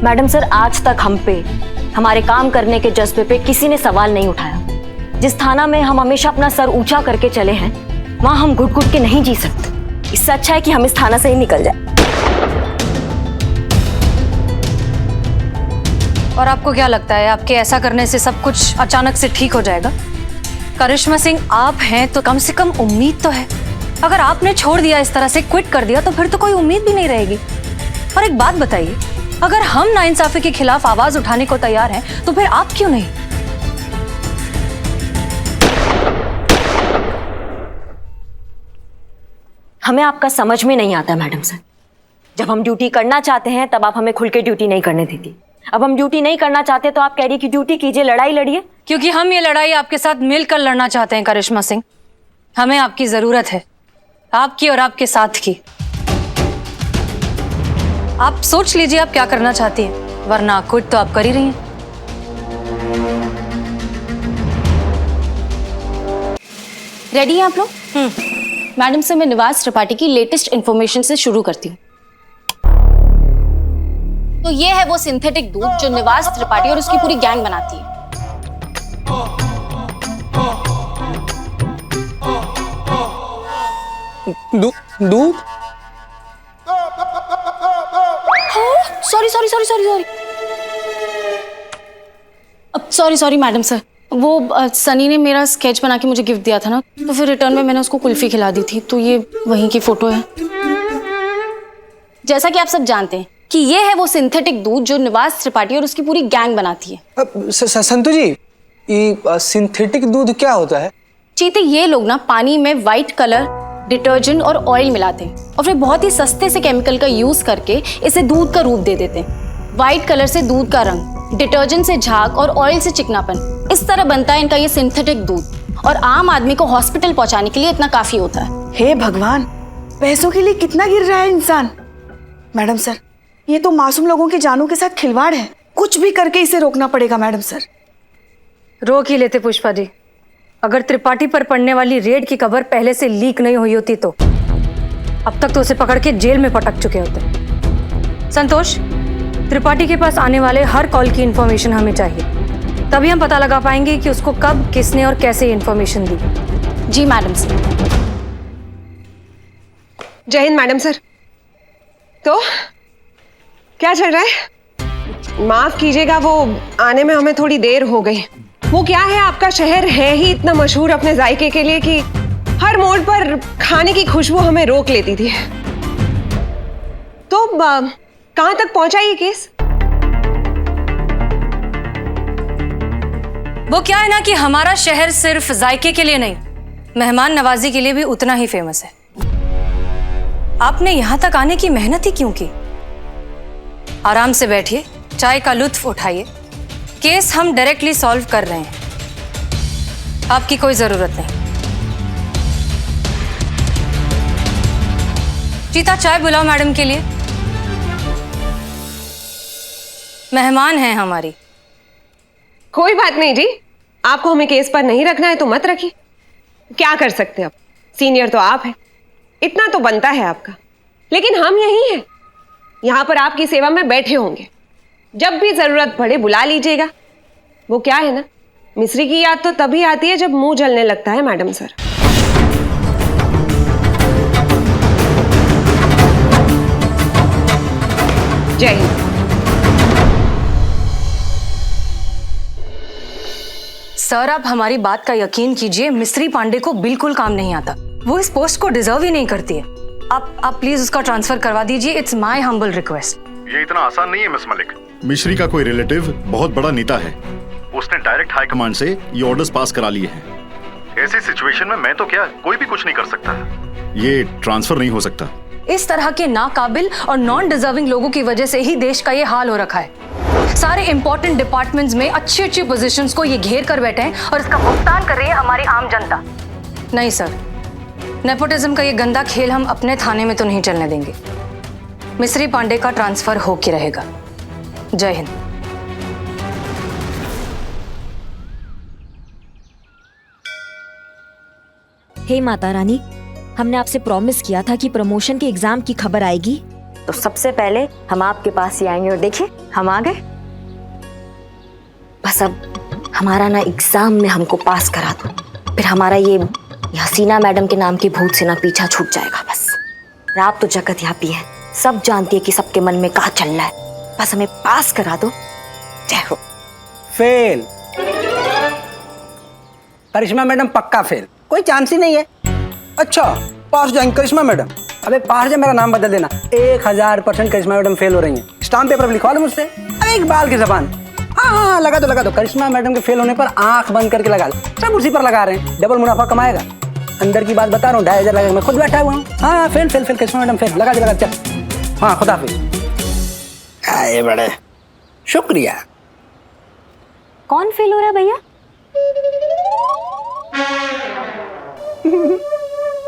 Madam sir, आज तक हम पे, हमारे काम करने के जज्बे पे किसी ने सवाल नहीं उठाया। जिस थाना में हम हमेशा अपना सर ऊंचा करके चले हैं, वहां हम घुट घुट के नहीं जी सकते। इससे अच्छा है कि हम इस थाना से ही निकल जाए। और आपको क्या लगता है आपके ऐसा करने से सब कुछ अचानक से ठीक हो जाएगा? करिश्मा सिंह, आप हैं तो कम से कम उम्मीद तो है। अगर आपने छोड़ दिया, इस तरह से क्विट कर दिया, तो फिर तो कोई उम्मीद भी नहीं रहेगी। और एक बात बताइए, अगर हम नाइंसाफी के खिलाफ आवाज उठाने को तैयार हैं, तो फिर आप क्यों नहीं? हमें आपका समझ में नहीं आता मैडम सर। जब हम ड्यूटी करना चाहते हैं तब आप हमें खुल के ड्यूटी नहीं करने देती। अब हम ड्यूटी नहीं करना चाहते तो आप कह रही कि ड्यूटी कीजिए, लड़ाई लड़िए। क्योंकि हम ये लड़ाई आपके साथ मिलकर लड़ना चाहते हैं करिश्मा सिंह। हमें आपकी जरूरत है, आपकी और आपके साथ की। आप सोच लीजिए आप क्या करना चाहती हैं, वरना क्विट तो आप कर ही रही हैं। रेडी हैं आप लोग? मैडम से मैं निवास त्रिपाठी की लेटेस्ट इंफॉर्मेशन से शुरू करती हूँ। तो ये है वो सिंथेटिक दूध जो निवास त्रिपाठी और उसकी पूरी गैंग बनाती है। दूध? Sorry sorry sorry sorry sorry sorry sorry madam sir, वो सनी ने मेरा स्केच बना के मुझे गिफ्ट दिया था ना, तो फिर रिटर्न में मैंने उसको कुल्फी खिला दी थी, तो ये वहीं की फोटो है। जैसा कि आप सब जानते हैं कि ये है वो सिंथेटिक दूध जो निवास त्रिपाठी और उसकी पूरी गैंग बनाती है। संतु जी, ये सिंथेटिक दूध क्या होता है? चीते, ये लोग ना पानी में व्हाइट कलर, डिटर्जेंट और ऑयल मिलाते हैं और फिर बहुत ही सस्ते से केमिकल का यूज करके इसे दूध का रूप दे देते हैं। व्हाइट कलर से दूध का रंग, डिटर्जेंट से झाग और ऑयल से चिकनापन, इस तरह बनता है इनका ये सिंथेटिक दूध। और आम आदमी को हॉस्पिटल पहुंचाने के लिए इतना काफी होता है। हे भगवान, पैसों के लिए कितना गिर रहा है इंसान। मैडम सर, ये तो मासूम लोगों की जानों के साथ खिलवाड़ है। कुछ भी करके इसे रोकना पड़ेगा मैडम सर। रोक ही लेते पुष्पा जी। अगर त्रिपाठी पर पड़ने वाली रेड की खबर पहले से लीक नहीं हुई होती तो अब तक तो उसे पकड़ के जेल में पटक चुके होते। संतोष, त्रिपाठी के पास आने वाले हर कॉल की इंफॉर्मेशन हमें चाहिए, तभी हम पता लगा पाएंगे कि उसको कब, किसने और कैसे इंफॉर्मेशन दी। जी मैडम सर। जय हिंद मैडम सर। तो क्या चल रहा है? माफ कीजिएगा, वो आने में हमें थोड़ी देर हो गई। वो क्या है, आपका शहर है ही इतना मशहूर अपने जायके के लिए कि हर मोड़ पर खाने की खुशबू हमें रोक लेती थी। तो कहां तक पहुंचा ये केस? वो क्या है ना कि हमारा शहर सिर्फ जायके के लिए नहीं, मेहमान नवाजी के लिए भी उतना ही फेमस है। आपने यहां तक आने की मेहनत ही क्यों की? आराम से बैठिए, चाय का लुत्फ उठाइए। केस हम डायरेक्टली सॉल्व कर रहे हैं, आपकी कोई जरूरत नहीं। चीता, चाय बुलाओ मैडम के लिए, मेहमान हैं हमारी। कोई बात नहीं जी, आपको हमें केस पर नहीं रखना है तो मत रखिए। क्या कर सकते हैं, अब सीनियर तो आप हैं, इतना तो बनता है आपका। लेकिन हम यही हैं, यहां पर आपकी सेवा में बैठे होंगे। जब भी जरूरत पड़े बुला लीजिएगा। वो क्या है ना, मिस्री की याद तो तभी आती है जब मुंह जलने लगता है मैडम सर। जय हिंद। सर, आप हमारी बात का यकीन कीजिए, मिस्री पांडे को बिल्कुल काम नहीं आता। वो इस पोस्ट को डिजर्व ही नहीं करती है। आप प्लीज उसका ट्रांसफर करवा दीजिए। It's my humble request. ये इतना आसान नहीं है मिस मलिक। मिश्री का कोई रिलेटिव बहुत बड़ा नेता है, उसने डायरेक्ट हाई कमांड से ये ऑर्डर्स पास करा लिए हैं। ऐसी सिचुएशन में मैं तो क्या, कोई भी कुछ नहीं कर सकता। ये ट्रांसफर नहीं हो सकता। इस तरह के नाकाबिल और नॉन डिजर्विंग लोगों की वजह से ही देश का ये हाल हो रखा है। सारे इंपॉर्टेंट डिपार्टमेंट्स में अच्छी अच्छी पोजीशंस को ये घेर कर बैठे हैं और इसका भुगतान कर रही है हमारी आम जनता। नहीं सर, नेपोटिज्म का ये गंदा खेल हम अपने थाने में तो नहीं चलने देंगे। मिस्री पांडे का ट्रांसफर हो के रहेगा। जय हिंद। हे माता रानी, हमने आपसे प्रॉमिस किया था कि प्रमोशन के एग्जाम की खबर आएगी, तो सबसे पहले हम आपके पास ही आएंगे और देखिए हम आ गए। बस अब हमारा ना एग्जाम में हमको पास करा दो, फिर हमारा ये हसीना मैडम के नाम की भूत से ना पीछा छूट जाएगा। बस आप तो जगत यापी है, सब जानती है कि सबके मन में क्या चल रहा है। बस हमें पास करा दो। जय हो। फेल। करिश्मा मैडम पक्का फेल, कोई चांस ही नहीं है। अच्छा पास जाएंगे करिश्मा मैडम? अबे पास जा, मेरा नाम बदल देना। 1000% करिश्मा मैडम फेल हो रही हैं। स्टाम्प पेपर लिखवा लो मुझसे। अरे एक बाल की जबान। हाँ लगा दो। करिश्मा मैडम के फेल होने पर आंख बंद करके लगा लो। सब उसी पर लगा रहे हैं, डबल मुनाफा कमाएगा। अंदर की बात बता रहा हूँ, 2500 लगा, मैं खुद बैठा हुआ हूँ। हाँ फेल करिश्मा मैडम फेल। लगा दे चल। हाँ खुदा हाफिज। आए बड़े शुक्रिया। कौन फेल हो रहा है भैया?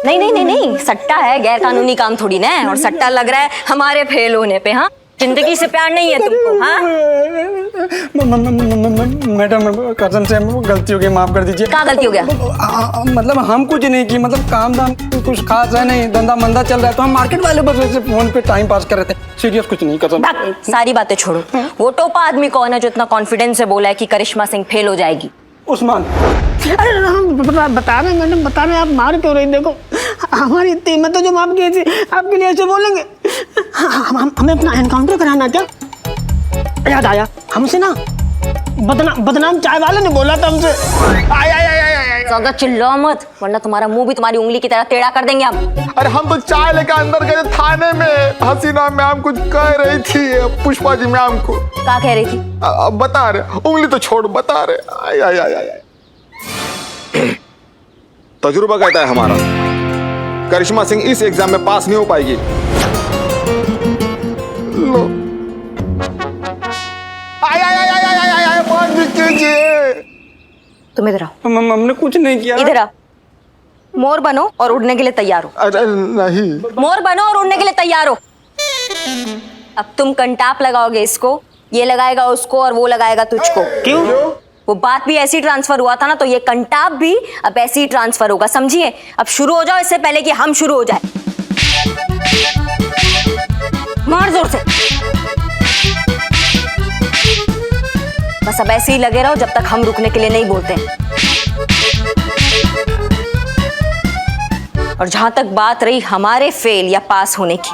नहीं, सट्टा है, गैर कानूनी काम थोड़ी ना है। और सट्टा लग रहा है हमारे फेल होने पे। हाँ, जिंदगी से प्यार नहीं है तुमको? हाँ मैडम कसम से गलती हो गई, माफ कर दीजिए। क्या गलती हो गया? मतलब हम कुछ नहीं की, मतलब काम धाम कुछ खास है नहीं, धंधा मंदा चल रहा है, तो हम मार्केट वाले बस वैसे फोन पे टाइम पास कर रहे थे। सीरियस कुछ नहीं, कसम। सारी बातें छोड़ो। वो टोपा आदमी कौन है जो इतना कॉन्फिडेंस से बोला है कि करिश्मा सिंह फेल हो जाएगी? उस्मान। बता रहे मैडम, बता रहे, आप मार क्यों रही? देखो हमारी इतनी हिम्मत है जो माफ किए थे, आपके लिए ऐसे बोलेंगे? हमें अपना एनकाउंटर कराना क्या? याद आया, हमसे ना बदनाम चाय वाले ने बोला था हमसे। ज्यादा चिल्लाओ मत, वरना तुम्हारा मुंह भी तुम्हारी उंगली की तरह टेढ़ा कर देंगे हम। अरे हम तो चाय लेकर अंदर गए थाने में, हसीना मैम कुछ कह रही थी पुष्पा जी मैम को। क्या कह रही थी? अब बता रहे, उंगली तो छोड़, बता रहे। आय। तजुर्बा कहता है हमारा, करिश्मा सिंह इस एग्जाम में पास नहीं हो पाएगी। लो आय बंद कीजिए। तुम इधर आओ। हमने कुछ नहीं किया। इधर आओ। मोर बनो और उड़ने के लिए तैयार हो। अरे नहीं, मोर बनो और उड़ने के लिए तैयार हो। अब तुम कंटाप लगाओगे इसको, ये लगाएगा उसको और वो लगाएगा तुझको। क्यों? वो बात भी ऐसी ट्रांसफर हुआ था ना, तो ये कंटाप भी अब ऐसे ही ट्रांसफर होगा, समझिए? अब शुरू हो जाओ इससे पहले कि हम शुरू हो जाए। मार जोर से। बस अब ऐसे ही लगे रहो जब तक हम रुकने के लिए नहीं बोलते। और जहां तक बात रही हमारे फेल या पास होने की,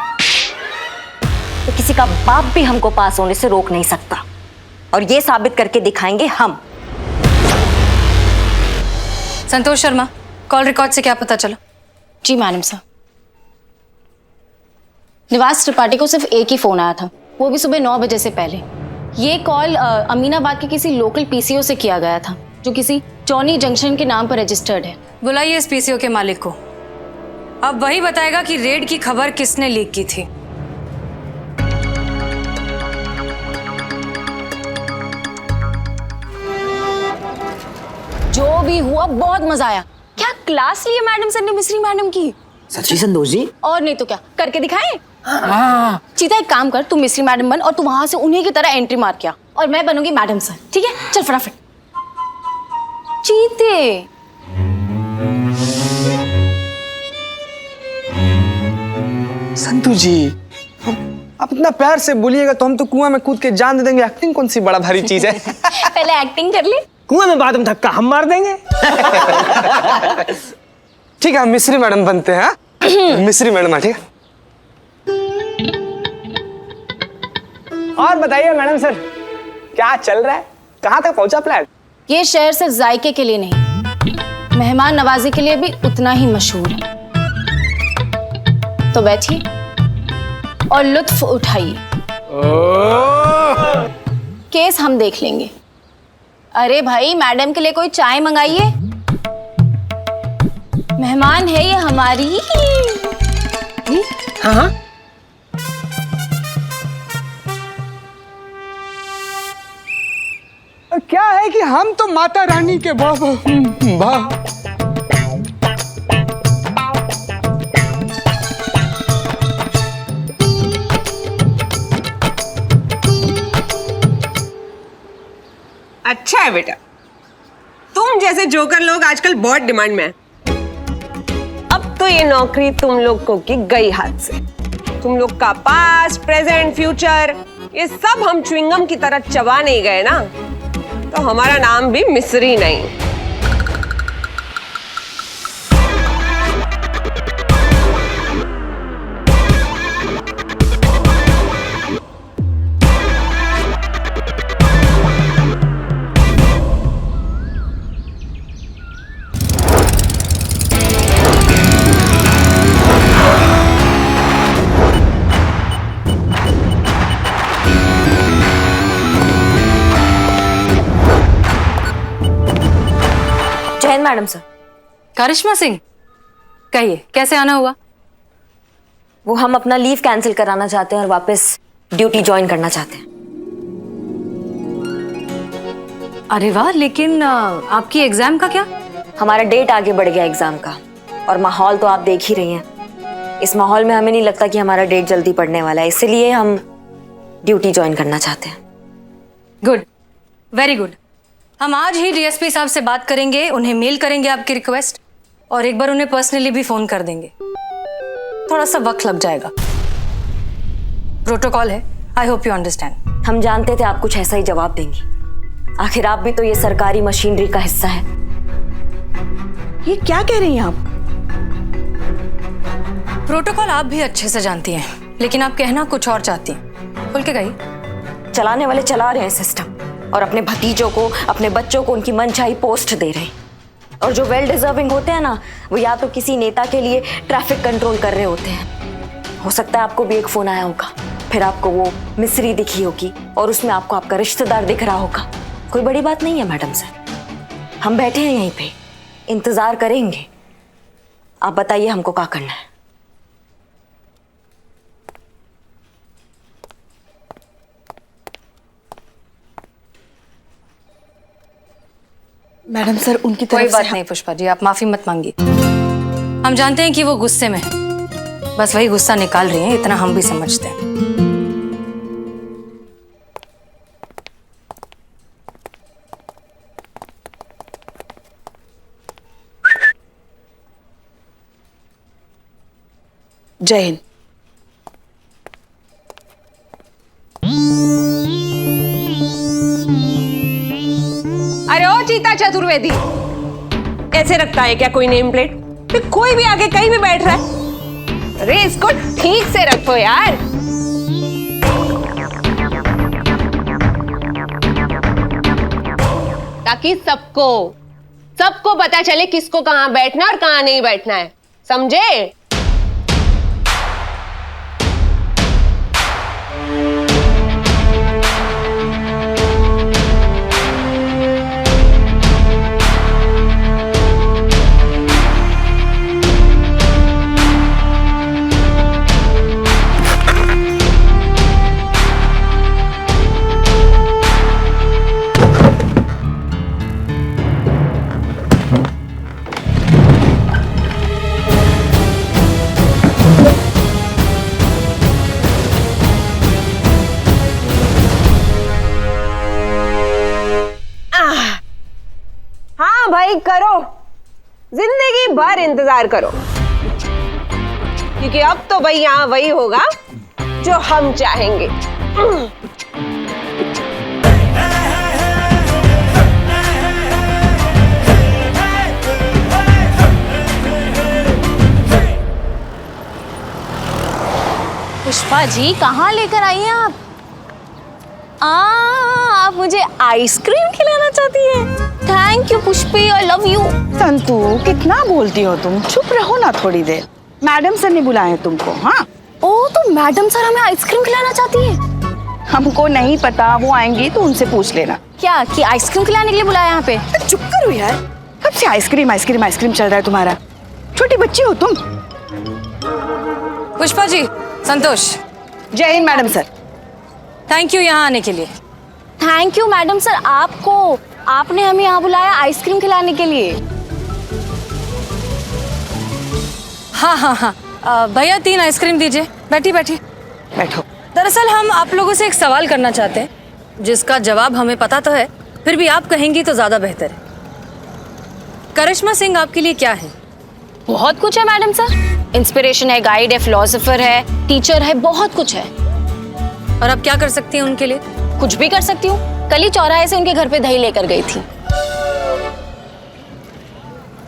तो किसी का बाप भी हमको पास होने से रोक नहीं सकता, और ये साबित करके दिखाएंगे हम। संतोष शर्मा, कॉल रिकॉर्ड से क्या पता चला? जी मैडम साहब, निवास त्रिपाठी को सिर्फ एक ही फोन आया था, वो भी सुबह 9 बजे से पहले। ये कॉल अमीनाबाद के किसी लोकल पीसीओ से किया गया था, जो किसी चौनी जंक्शन के नाम पर रजिस्टर्ड है। बुलाइए इस पीसीओ के मालिक को। अब वही बताएगा कि रेड की खबर किसने लीक की थी। जो भी हुआ बहुत मजा आया। क्या क्लास ली है मैडम सर ने मिस्री मैडम की। सच्ची संतोष जी? और नहीं तो क्या, करके दिखाएं? हाँ। चीता एक काम कर, तू मिस्री मैडम बन और तू वहां से उन्हीं की तरह एंट्री मार के आ, और मैं बनूंगी मैडम सर। ठीक है, चल फटाफट। चीते संतु जी, आप इतना प्यार से बोलिएगा तो हम तो कुआं में कूद के जान दे देंगे। एक्टिंग कौन सी बड़ा भारी चीज है। पहले एक्टिंग कर ले। कुआं में बाद में धक्का हम मार देंगे। ठीक है, हम मिस्री मैडम बनते हैं। मिस्री मैडम, ठीक है। और बताइए मैडम सर, क्या चल रहा है? कहाँ तक पहुंचा प्लान? ये शहर सिर्फ जायके के लिए नहीं, मेहमान नवाजी के लिए भी उतना ही मशहूर है। तो बैठिए और लुत्फ उठाइए। केस हम देख लेंगे। अरे भाई, मैडम के लिए कोई चाय मंगाइए। मेहमान है ये हमारी। हाँ। क्या है कि हम तो माता रानी के बाबा। अच्छा है बेटा, तुम जैसे जोकर लोग आजकल बहुत डिमांड में हैं। अब तो ये नौकरी तुम लोग को की गई हाथ से। तुम लोग का पास्ट, प्रेजेंट, फ्यूचर ये सब हम च्युइंगम की तरह चबा नहीं गए ना, तो हमारा नाम भी मिस्री नहीं। Madam sir. करिश्मा सिंह, कहिए कैसे आना हुआ? वो हम अपना लीव कैंसिल कराना चाहते हैं और वापस ड्यूटी ज्वाइन करना चाहते हैं। अरे वाह, लेकिन आपकी एग्जाम का क्या? हमारा डेट आगे बढ़ गया एग्जाम का, और माहौल तो आप देख ही रही हैं। इस माहौल में हमें नहीं लगता कि हमारा डेट जल्दी पड़ने वाला है, इसलिए हम ड्यूटी ज्वाइन करना चाहते हैं। Good, very good. हम आज ही डीएसपी साहब से बात करेंगे, उन्हें मेल करेंगे आपकी रिक्वेस्ट, और एक बार उन्हें पर्सनली भी फोन कर देंगे। थोड़ा सा वक्त लग जाएगा, प्रोटोकॉल है। I hope you understand. हम जानते थे आप कुछ ऐसा ही जवाब देंगी, आखिर आप भी तो ये सरकारी मशीनरी का हिस्सा है। ये क्या कह रही हैं आप? प्रोटोकॉल आप भी अच्छे से जानती हैं, लेकिन आप कहना कुछ और चाहती हैं। खुल के कहिए। चलाने वाले चला रहे हैं सिस्टम, और अपने भतीजों को, अपने बच्चों को उनकी मनचाही पोस्ट दे रहे हैं। और जो वेल डिजर्विंग होते हैं ना, वो या तो किसी नेता के लिए ट्रैफिक कंट्रोल कर रहे होते हैं। हो सकता है आपको भी एक फोन आया होगा, फिर आपको वो मिस्री दिखी होगी और उसमें आपको आपका रिश्तेदार दिख रहा होगा। कोई बड़ी बात नहीं है मैडम सर, हम बैठे हैं यहीं पे, इंतजार करेंगे। आप बताइए हमको क्या करना है। मैडम सर, उनकी कोई तरफ बात से नहीं पुष्पा जी, आप माफी मत मांगिए। हम जानते हैं कि वो गुस्से में है, बस वही गुस्सा निकाल रही हैं, इतना हम भी समझते हैं। जय हिंद। अरे ओ चीता चतुर्वेदी, ऐसे रखता है क्या कोई नेम प्लेट? फिर कोई भी आगे कहीं भी बैठ रहा है। अरे इसको ठीक से रखो यार। ताकि सबको पता चले किसको कहां बैठना और कहां नहीं बैठना है, समझे? हाँ भाई करो, जिंदगी भर इंतजार करो, क्योंकि अब तो भाई यहाँ वही होगा जो हम चाहेंगे। पुष्पा जी, कहाँ लेकर आई हैं आप? आप मुझे आइसक्रीम खिलाना चाहती हैं? Thank you Pushpi, I love you. Santu, कितना बोलती हो तुम? चुप रहो ना थोड़ी देर। मैडम सर ने बुलाया है तुमको। हाँ, ओह, तो मैडम सर हमें आइसक्रीम खिलाना चाहती हैं? हमको नहीं पता, वो आएंगी तो उनसे पूछ लेना। क्या कि आइसक्रीम खिलाने के लिए बुलाया यहाँ पे? चुप करो यार, कब से आइसक्रीम आइसक्रीम आइसक्रीम चल रहा है तुम्हारा? छोटी बच्ची हो तुम। पुष्पा जी, संतोष। जय Hind madam sir. Thank you यहाँ आने के लिए। थैंक यू मैडम सर, आपने हमें यहाँ बुलाया आइसक्रीम खिलाने के लिए। हाँ, भैया 3 आइसक्रीम दीजिए। बैठी बैठो। दरअसल हम आप लोगों से एक सवाल करना चाहते हैं, जिसका जवाब हमें पता तो है, फिर भी आप कहेंगी तो ज्यादा बेहतर है। करिश्मा सिंह आपके लिए क्या है? बहुत कुछ है मैडम सर। इंस्पिरेशन है, गाइड है, फिलोसोफर है, टीचर है, बहुत कुछ है। और अब क्या कर सकती हैं उनके लिए? कुछ भी कर सकती हूँ। कल ही चौराहे से उनके घर पे दही लेकर गई थी।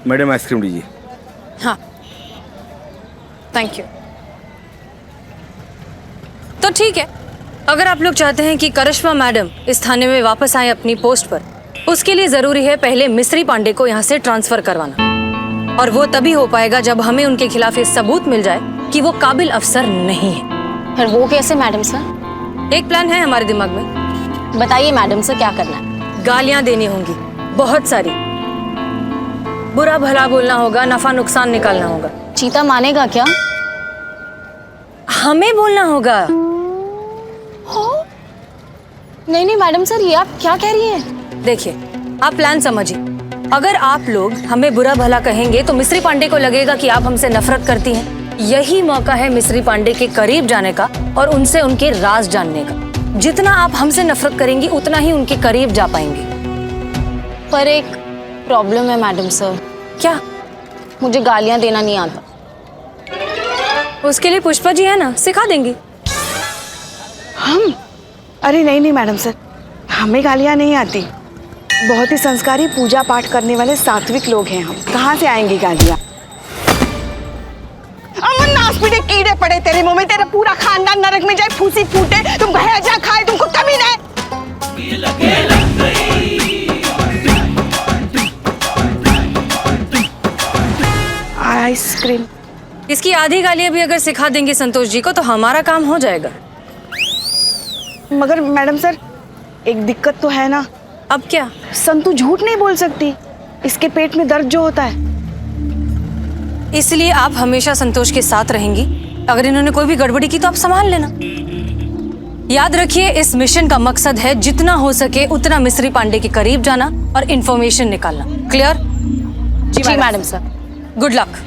मैडम आइसक्रीम लीजिए। हाँ, थैंक यू। तो ठीक है, अगर आप लोग चाहते हैं कि करिश्मा मैडम इस थाने में वापस आए अपनी पोस्ट पर, उसके लिए जरूरी है पहले मिस्री पांडे को यहाँ से ट्रांसफर करवाना। और वो तभी हो पाएगा जब हमें उनके खिलाफ ये सबूत मिल जाए कि वो काबिल अफसर नहीं है। पर वो कैसे मैडम सर? एक प्लान है हमारे दिमाग में। बताइए मैडम सर, क्या करना है? गालियां देनी होंगी, बहुत सारी। बुरा भला बोलना होगा, नफा नुकसान निकालना होगा। चीता मानेगा क्या? हमें बोलना होगा। नहीं नहीं मैडम सर, ये आप क्या कह रही हैं? देखिए, आप प्लान समझिए। अगर आप लोग हमें बुरा भला कहेंगे तो मिस्री पांडे को लगेगा कि आप हमसे नफरत करती हैं। यही मौका है मिस्री पांडे के करीब जाने का और उनसे उनके राज जानने का। जितना आप हमसे नफरत करेंगी उतना ही उनके करीब जा पाएंगे। पर एक प्रॉब्लम है मैडम सर। क्या? मुझे गालियां देना नहीं आता। उसके लिए पुष्पा जी है ना, सिखा देंगी। हम? अरे नहीं नहीं मैडम सर, हमें गालियाँ नहीं आती। बहुत ही संस्कारी पूजा पाठ करने वाले सात्विक लोग हैं हम, कहाँ से आएंगी गालियाँ? अमन नाश पीटे कीड़े पड़े तेरे मुंह में, तेरा पूरा खानदान नरक में जाए, फूसी फूटे, तुम भैजा खाए, तुमको कभी नहीं। आइसक्रीम। इसकी आधी गालियां भी अगर सिखा देंगे संतोष जी को तो हमारा काम हो जाएगा। मगर मैडम सर, एक दिक्कत तो है ना। अब क्या? संतू झूठ नहीं बोल सकती, इसके पेट में दर्द जो होता है। इसलिए आप हमेशा संतोष के साथ रहेंगी। अगर इन्होंने कोई भी गड़बड़ी की तो आप संभाल लेना। याद रखिए, इस मिशन का मकसद है जितना हो सके उतना मिस्री पांडे के करीब जाना और इंफॉर्मेशन निकालना। क्लियर? जी मैडम सर। Good luck.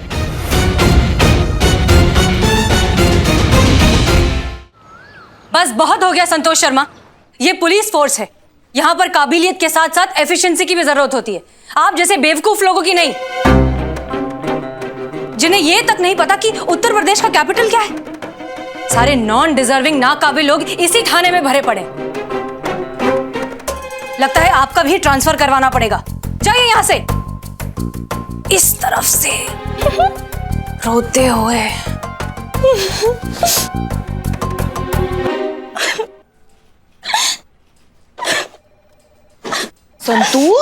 बस बहुत हो गया संतोष शर्मा। ये पुलिस फोर्स है, यहाँ पर काबिलियत के साथ साथ एफिशिएंसी की भी जरूरत होती है। आप जैसे बेवकूफ लोगों की नहीं, जिन्हें ये तक नहीं पता कि उत्तर प्रदेश का कैपिटल क्या है। सारे नॉन डिजर्विंग नाकाबिल लोग इसी थाने में भरे पड़े। लगता है आपका भी ट्रांसफर करवाना पड़ेगा। जाइए यहां से, इस तरफ से रोते हुए। संतू,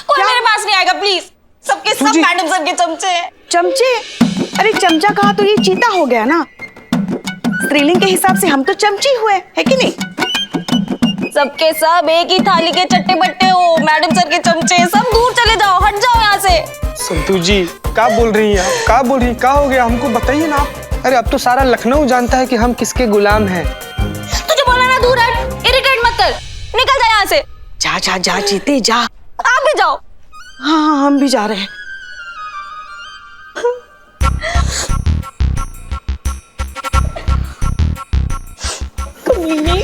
कोई मेरे पास नहीं आएगा प्लीज। सबके सब मैडम सर के चमचे हैं। चमचे? अरे चमचा कहा तो ये चीता हो गया ना। स्त्रीलिंग के हिसाब से हम तो चमची हुए, है कि नहीं? सबके सब एक ही थाली के चट्टे बट्टे हो। मैडम सर के चमचे। सब दूर चले जाओ, हट जाओ यहाँ से। संतू जी, क्या बोल रही हैं आप? क्या बोल रही हैं? क्या हो गया? हमको बताइए ना आप। अरे अब तो सारा लखनऊ जानता है कि हम किसके गुलाम हैं। तुझे बोला ना, दूर हट, इरिटेट मत कर, निकल जा यहाँ से। जा जा जा जीते जा। आप भी जाओ। हाँ हाँ, हम भी जा रहे हैं। कमीनी।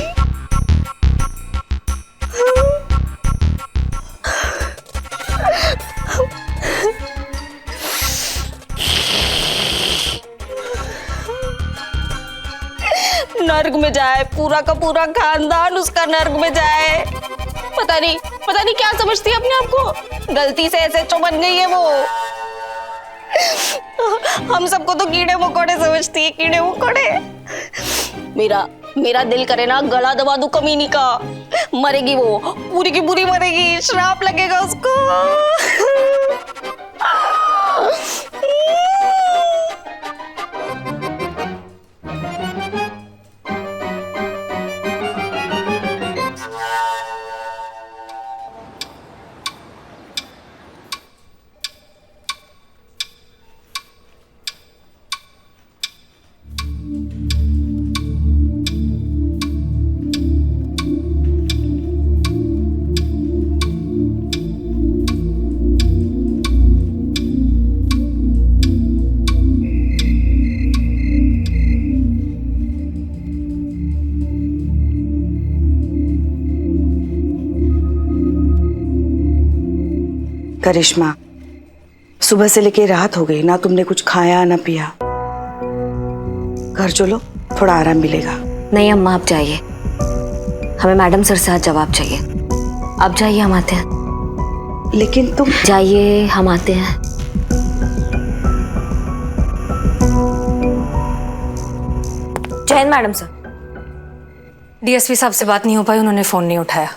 नर्क में जाए, पूरा का पूरा खानदान उसका नर्क में जाए। पता नहीं क्या समझती है अपने आप को। गलती से एसएचओ बन गई है वो। हम सबको तो कीड़े मकोड़े समझती है, कीड़े मकोड़े। मेरा दिल करे ना गला दबा दूं कमीनी का। मरेगी वो, पूरी की पूरी मरेगी, श्राप लगेगा उसको। करिश्मा, सुबह से लेके रात हो गई ना, तुमने कुछ खाया ना पिया। घर चलो, थोड़ा आराम मिलेगा। नहीं अम्मा, आप जाइए, हमें मैडम सर से आज जवाब चाहिए। आप जाइए, हम आते हैं। लेकिन तुम जाइए, हम आते हैं। जय हिंद मैडम सर। डीएसपी साहब से बात नहीं हो पाई, उन्होंने फोन नहीं उठाया।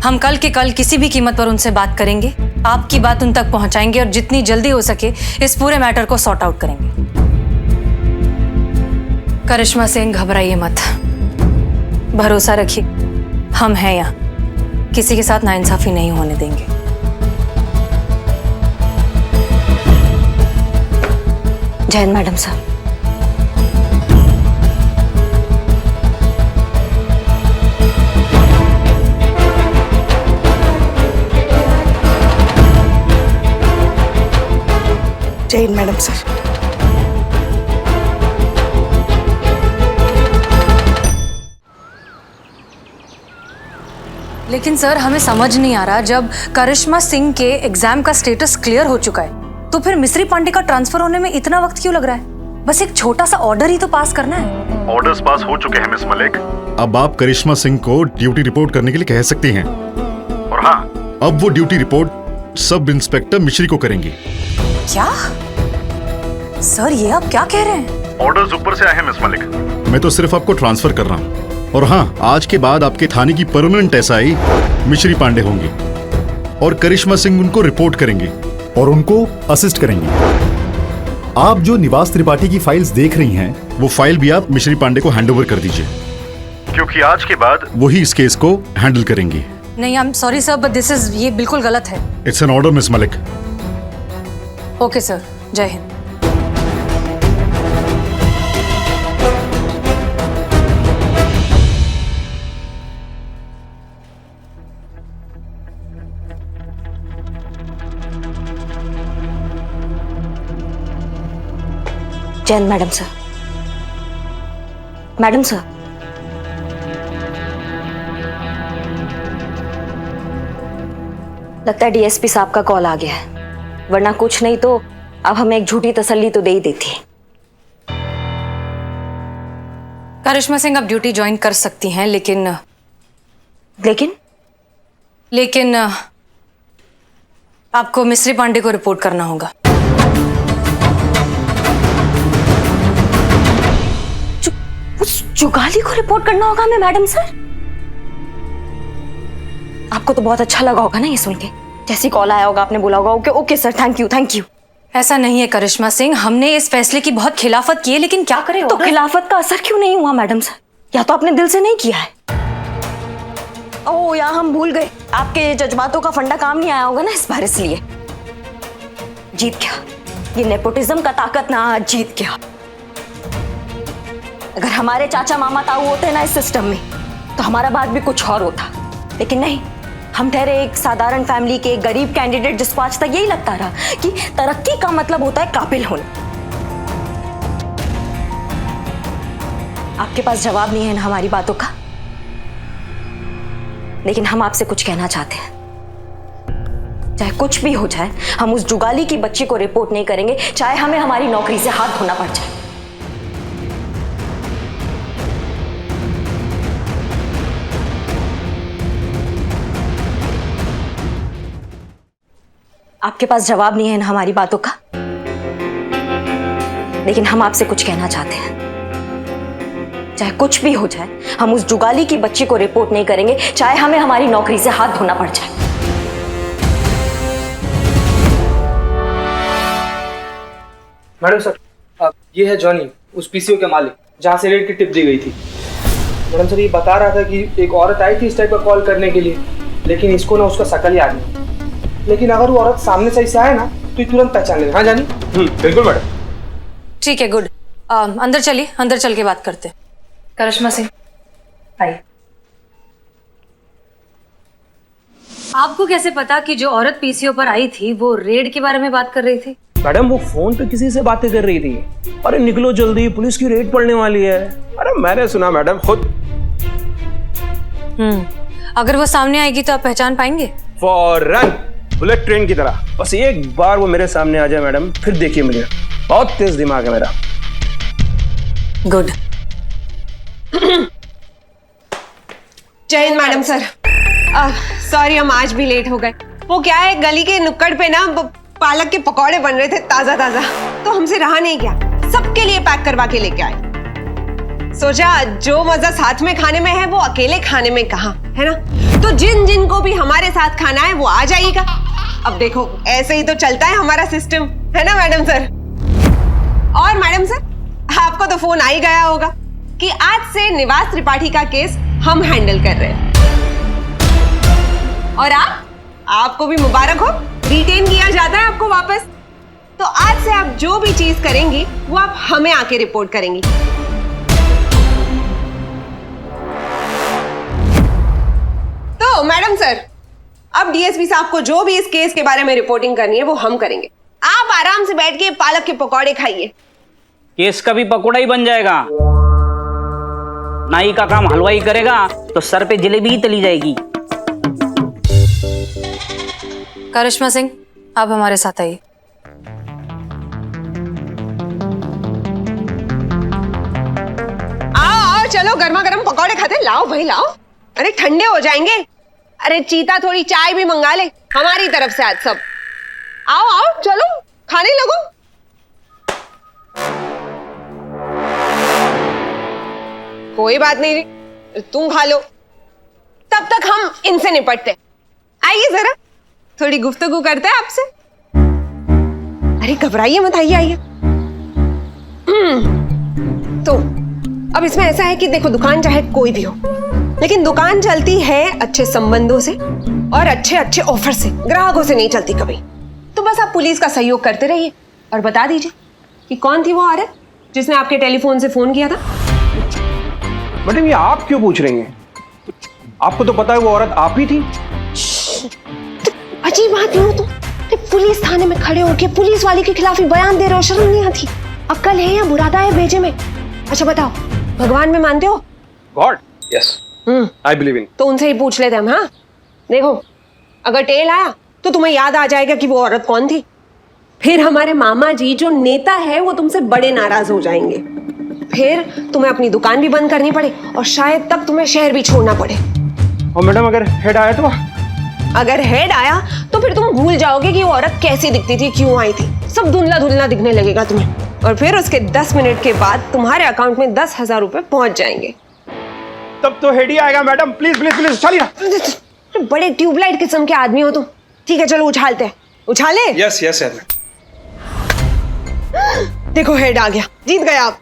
हम कल के कल किसी भी कीमत पर उनसे बात करेंगे, आपकी बात उन तक पहुंचाएंगे और जितनी जल्दी हो सके इस पूरे मैटर को सॉर्ट आउट करेंगे। करिश्मा सिंह, घबराइए मत, भरोसा रखिए, हम हैं यहाँ, किसी के साथ नाइंसाफी नहीं होने देंगे। जय हिंद मैडम सर। जय हिंद मैडम सर। लेकिन सर, हमें समझ नहीं आ रहा, जब करिश्मा सिंह के एग्जाम का स्टेटस क्लियर हो चुका है तो फिर मिस्री पांडे का ट्रांसफर होने में इतना वक्त क्यों लग रहा है? बस एक छोटा सा ऑर्डर ही तो पास करना है। ऑर्डर्स पास हो चुके हैं मिस मलिक। अब आप करिश्मा सिंह को ड्यूटी रिपोर्ट करने के लिए कह सकती हैं। और हाँ, अब वो ड्यूटी रिपोर्ट सब इंस्पेक्टर मिश्री को करेंगी। क्या सर, ये आप क्या कह रहे हैं? ऑर्डर्स ऊपर से आए हैं मिस मलिक, मैं तो सिर्फ आपको ट्रांसफर कर रहा हूँ। और हाँ, आज के बाद आपके थाने की परमानेंट एसआई मिश्री पांडे होंगी और करिश्मा सिंह उनको रिपोर्ट करेंगे और उनको असिस्ट करेंगे। आप जो निवास त्रिपाठी की फाइल्स देख रही हैं, वो फाइल भी आप मिश्री पांडे को हैंडओवर कर दीजिए, क्योंकि आज के बाद वही इस केस को हैंडल करेंगी। नहीं, I am sorry sir, but this is, ये बिल्कुल गलत है। It's an order miss Malik. Okay sir, जय हिंद। जय Hind madam sir. Madam sir, लगता है डीएसपी साहब का कॉल आ गया है, वरना कुछ नहीं तो अब हमें एक झूठी तसल्ली तो दे ही देती। करिश्मा सिंह अब ड्यूटी ज्वाइन कर सकती हैं, लेकिन आपको मिस्री पांडे को रिपोर्ट करना होगा। उस जुगाली को रिपोर्ट करना होगा हमें मैडम सर? आपको तो बहुत अच्छा लगा होगा ना ये सुन के। जैसी कॉल आया होगा आपने बोला होगा okay okay sir, thank you thank you. ऐसा नहीं है करिश्मा सिंह, हमने इस फैसले की बहुत खिलाफत की है, लेकिन क्या करें? तो खिलाफत का असर क्यों नहीं हुआ मैडम सर? या तो आपने दिल से नहीं किया है। ओह, या हम भूल गए, आपके जज्बातों का फंडा काम नहीं आया होगा ना इस बार, इसलिए जीत गया। ये नेपोटिज्म का ताकत ना आज जीत गया। अगर हमारे चाचा मामा ताऊ होते ना इस सिस्टम में तो हमारा बात भी कुछ और होता, लेकिन नहीं, हम ठहरे एक साधारण फैमिली के एक गरीब कैंडिडेट जिसको आज तक यही लगता रहा कि तरक्की का मतलब होता है काबिल होना। आपके पास जवाब नहीं है ना हमारी बातों का, लेकिन हम आपसे कुछ कहना चाहते हैं। चाहे कुछ भी हो जाए, हम उस जुगाली की बच्ची को रिपोर्ट नहीं करेंगे, चाहे हमें हमारी नौकरी से हाथ धोना पड़ जाए। आपके पास जवाब नहीं है ना हमारी बातों का, लेकिन हम आपसे कुछ कहना चाहते हैं। चाहे कुछ भी हो जाए, हम उस जुगाली की बच्ची को रिपोर्ट नहीं करेंगे, चाहे हमें हमारी नौकरी से हाथ धोना पड़ जाए। मैडम सर, ये है जॉनी, उस पीसीओ के मालिक, जहाँ से रेड की टिप दी गई थी। मैडम सर, ये बता रहा था कि एक औरत आई थी इस टाइप का कॉल करने के लिए, लेकिन इसको ना उसका शकल याद नहीं। लेकिन अगर वो औरत सामने से ऐसे आए ना तो ये तुरंत पहचान ले। हाँ जानी? बिल्कुल मैडम। ठीक है, गुड। अंदर चलिए, अंदर चल के बात करते हैं। करिश्मा सिंह, आइए। आपको कैसे पता कि जो औरत पीसीओ पर आई थी वो रेड के बारे में बात कर रही थी? मैडम, वो फोन पे किसी से बातें कर रही थी। अरे निकलो जल्दी, पुलिस की रेड पड़ने वाली है। अरे मैंने सुना मैडम खुद। अगर वो सामने आएगी तो आप पहचान पाएंगे? फौरन। बुलेट ट्रेन की तरह। बस एक बार वो मेरे सामने आ जाए मैडम, फिर देखिए मुझे, बहुत तेज दिमाग है मेरा। गुड। जय हिंद मैडम सर। सॉरी हम आज भी लेट हो गए। वो क्या है, गली के नुक्कड़ पे ना पालक के पकौड़े बन रहे थे ताजा ताजा, तो हमसे रहा नहीं गया, सबके लिए पैक करवा के लेके आए। सोचा जो मजा साथ में खाने में है वो अकेले खाने में कहाँ है ना, तो जिन जिन को भी हमारे साथ खाना है वो आ जाइएगा। अब देखो ऐसे ही तो चलता है हमारा सिस्टम, है ना मैडम सर। और मैडम सर आपको तो फोन आ ही गया होगा कि आज से निवास त्रिपाठी का केस हम हैंडल कर रहे हैं। और आपको भी मुबारक हो, रिटेन किया जाता है आपको वापस। तो आज से आप जो भी चीज करेंगी वो आप हमें आके रिपोर्ट करेंगी। तो मैडम सर अब डीएसपी साहब को जो भी इस केस के बारे में रिपोर्टिंग करनी है वो हम करेंगे। आप आराम से बैठ के पालक के पकौड़े खाइए। केस का भी पकौड़ा ही बन जाएगा। नाई का काम हलवाई करेगा तो सर पे जलेबी ही तली जाएगी। करिश्मा सिंह, आप हमारे साथ आइए। आओ चलो, गर्मा गर्म पकौड़े खाते। लाओ भाई लाओ, अरे ठंडे हो जाएंगे। अरे चीता थोड़ी चाय भी मंगा ले हमारी तरफ से आज सब। आओ आओ चलो खाने लगो। कोई बात नहीं रे, तुम खा लो, तब तक हम इनसे निपटते। आइए जरा थोड़ी गुफ्तगू करते हैं आपसे। अरे घबराइए मत, आइए आइए। तो अब इसमें ऐसा है कि देखो दुकान चाहे कोई भी हो, लेकिन दुकान चलती है अच्छे संबंधों से और अच्छे अच्छे ऑफर से, ग्राहकों से नहीं चलती कभी। तो बस आप पुलिस का सहयोग करते रहिए और बता दीजिए कि कौन थी वो औरत जिसने आपके टेलीफोन से फोन किया था। मैडम ये आप क्यों पूछ रही हैं? आपको तो पता है वो औरत आप ही थी। अजीब बात नहीं हो तुम, पुलिस थाने में खड़े होकर पुलिस वाले के खिलाफ ही बयान दे रहे हो, शर्म नहीं आती? अक्ल है या बुरादा है भेजे में? अच्छा बताओ, भगवान में मानते हो? God, yes, I believe in. तो उनसे ही पूछ लेते हम। हाँ देखो, अगर टेल आया तो तुम्हें याद आ जाएगा कि वो औरत कौन थी। फिर हमारे मामा जी जो नेता है वो तुमसे बड़े नाराज हो जाएंगे। फिर तुम्हें अपनी दुकान भी बंद करनी पड़े और शायद तब तुम्हें शहर भी छोड़ना पड़े। और मैडम अगर हेड आया तो? अगर हेड आया तो फिर तुम भूल जाओगे कि वो औरत कैसी दिखती थी, क्यों आई थी, सब धुंधला धुंधला दिखने लगेगा तुम्हें। और फिर उसके 10 मिनट के बाद तुम्हारे अकाउंट में 10,000 रुपए पहुंच जाएंगे। तब तो हेड ही आएगा मैडम, प्लीज प्लीज प्लीज चलिए। बड़े ट्यूबलाइट किस्म के आदमी हो तुम। ठीक है चलो उछालते हैं, उछाले। Yes yes sir. देखो हेड आ गया, जीत गए आप।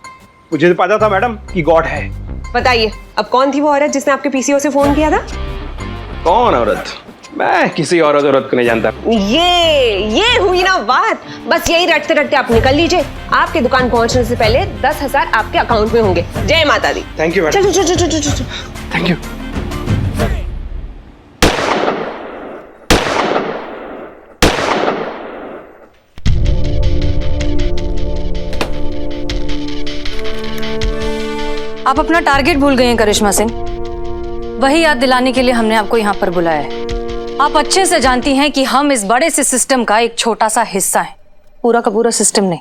मुझे तो पता था मैडम कि गॉड है। बताइए अब कौन थी वो औरत जिसने आपके पीसीओ से फोन किया था? कौन औरत? मैं किसी औरत को नहीं जानता। ये हुई ना बात। बस यही रटते रटते आप निकल लीजिए। आपके दुकान पहुंचने से पहले 10,000 आपके अकाउंट में होंगे। जय माता दी। Thank you madam. चलो चलो चलो चलो। Thank you. आप अपना टारगेट भूल गए हैं करिश्मा सिंह। वही याद दिलाने के लिए हमने आपको यहाँ पर बुलाया है। आप अच्छे से जानती हैं कि हम इस बड़े से सिस्टम का एक छोटा सा हिस्सा है, पूरा का पूरा सिस्टम नहीं।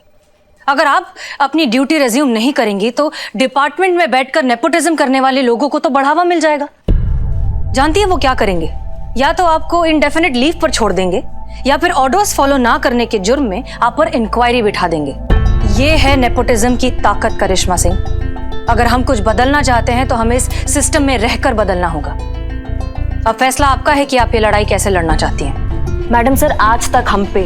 अगर आप अपनी ड्यूटी रेज्यूम नहीं करेंगी तो डिपार्टमेंट में बैठकर नेपोटिज्म करने वाले लोगों को तो बढ़ावा मिल जाएगा। जानती है वो क्या करेंगे? या तो आपको इंडेफिनिट लीव पर छोड़ देंगे या फिर ऑर्डर्स फॉलो ना करने के जुर्म में आप पर इंक्वायरी बिठा देंगे। ये है नेपोटिज्म की ताकत करिश्मा सिंह। अगर हम कुछ बदलना चाहते हैं तो हमें इस सिस्टम में रहकर बदलना होगा। अब फैसला आपका है कि आप ये लड़ाई कैसे लड़ना चाहती हैं। मैडम सर, आज तक हम पे,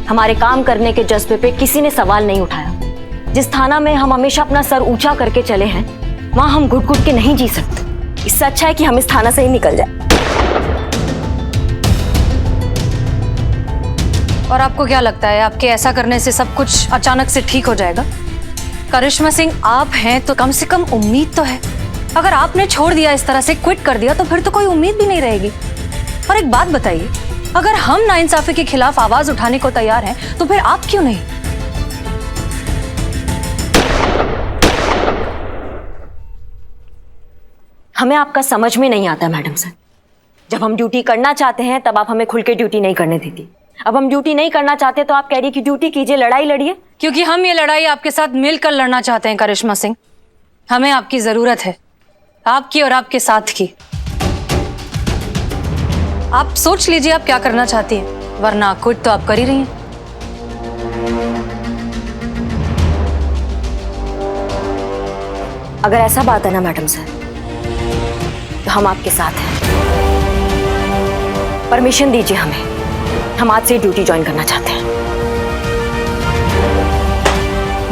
हमारे काम करने के जज्बे पे किसी ने सवाल नहीं उठाया। जिस थाना में हम हमेशा अपना सर ऊंचा करके चले हैं, वहां हम घुट घुट के नहीं जी सकते। इससे अच्छा है कि हम इस थाना से ही निकल जाए। और आपको क्या लगता है आपके ऐसा करने से सब कुछ अचानक से ठीक हो जाएगा? करिश्मा सिंह, आप हैं तो कम से कम उम्मीद तो है। अगर आपने छोड़ दिया, इस तरह से क्विट कर दिया, तो फिर तो कोई उम्मीद भी नहीं रहेगी। और एक बात बताइए, अगर हम नाइंसाफी के खिलाफ आवाज उठाने को तैयार हैं तो फिर आप क्यों नहीं? हमें आपका समझ में नहीं आता मैडम सर। जब हम ड्यूटी करना चाहते हैं तब आप हमें खुल के ड्यूटी नहीं करने देती। अब हम ड्यूटी नहीं करना चाहते तो आप कह रही कि ड्यूटी कीजिए, लड़ाई लड़िए। क्योंकि हम ये लड़ाई आपके साथ मिलकर लड़ना चाहते हैं करिश्मा सिंह। हमें आपकी जरूरत है, आपकी और आपके साथ की। आप सोच लीजिए आप क्या करना चाहती हैं, वरना क्विट तो आप कर ही रही हैं। अगर ऐसा बात है ना मैडम सर, तो हम आपके साथ हैं। परमिशन दीजिए हमें, हम आज से ड्यूटी ज्वाइन करना चाहते हैं।